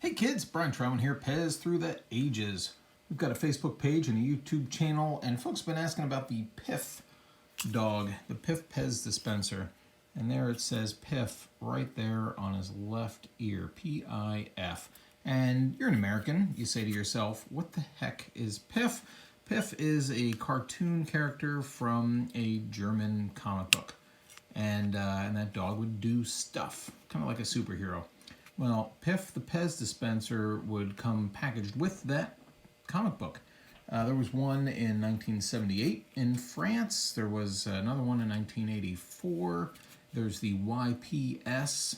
Hey kids, Brian Troutman here, Pez Through the Ages. We've got a Facebook page and a YouTube channel, and folks have been asking about the Pif dog, the Pif Pez dispenser. And there it says Pif right there on his left ear, P-I-F. And you're an American, you say to yourself, what the heck is Pif? Pif is a cartoon character from a German comic book. And that dog would do stuff, kind of like a superhero. Well, Pif the Pez dispenser would come packaged with that comic book. There was one in 1978 in France. There was another one in 1984. There's the YPS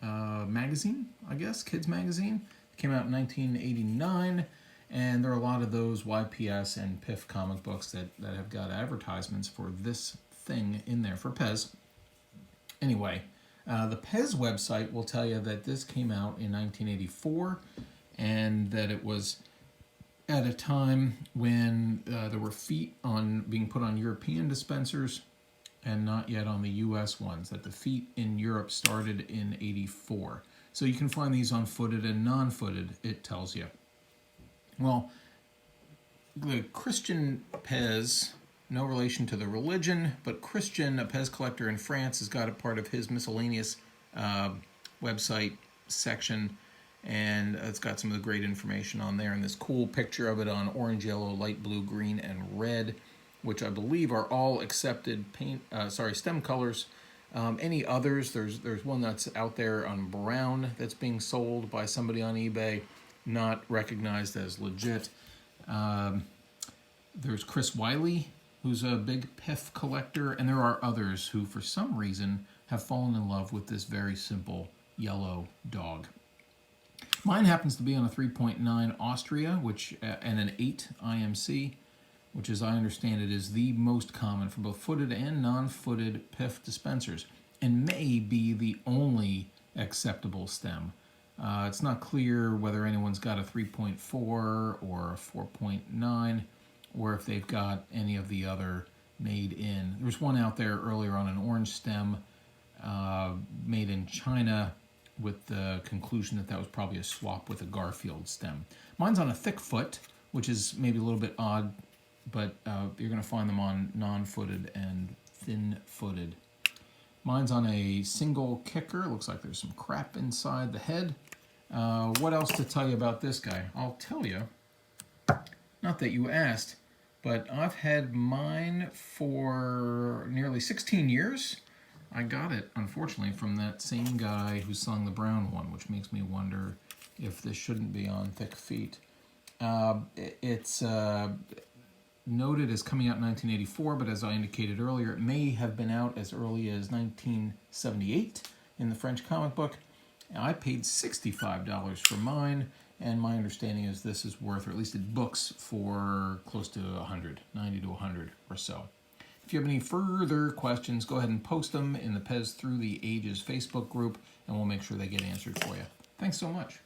magazine, I guess, kids magazine. It came out in 1989, and there are a lot of those YPS and Pif comic books that have got advertisements for this thing in there for Pez. Anyway, the Pez website will tell you that this came out in 1984 and that it was at a time when there were feet being put on European dispensers and not yet on the US ones, that the feet in Europe started in 84. So you can find these on footed and non-footed, it tells you. Well, the Christian Pez, no relation to the religion, but Christian, a Pez collector in France, has got a part of his miscellaneous website section, and it's got some of the great information on there, and this cool picture of it on orange, yellow, light blue, green, and red, which I believe are all accepted stem colors. Any others, there's one that's out there on brown that's being sold by somebody on eBay, not recognized as legit. There's Chris Wiley, who's a big Pif collector, and there are others who, for some reason, have fallen in love with this very simple yellow dog. Mine happens to be on a 3.9 Austria, and an 8 IMC, which, as I understand it, is the most common for both footed and non-footed Pif dispensers, and may be the only acceptable stem. It's not clear whether anyone's got a 3.4 or a 4.9, or if they've got any of the other made in. There was one out there earlier on an orange stem made in China, with the conclusion that that was probably a swap with a Garfield stem. Mine's on a thick foot, which is maybe a little bit odd, but you're going to find them on non-footed and thin-footed. Mine's on a single kicker. Looks like there's some crap inside the head. What else to tell you about this guy? I'll tell you. Not that you asked, but I've had mine for nearly 16 years. I got it, unfortunately, from that same guy who's selling the brown one, which makes me wonder if this shouldn't be on thick feet. It's noted as coming out in 1984, but as I indicated earlier, it may have been out as early as 1978 in the French comic book. I paid $65 for mine, and my understanding is this is worth, or at least it books for close to 100, 90 to 100 or so. If you have any further questions, go ahead and post them in the Pez Through the Ages Facebook group, and we'll make sure they get answered for you. Thanks so much.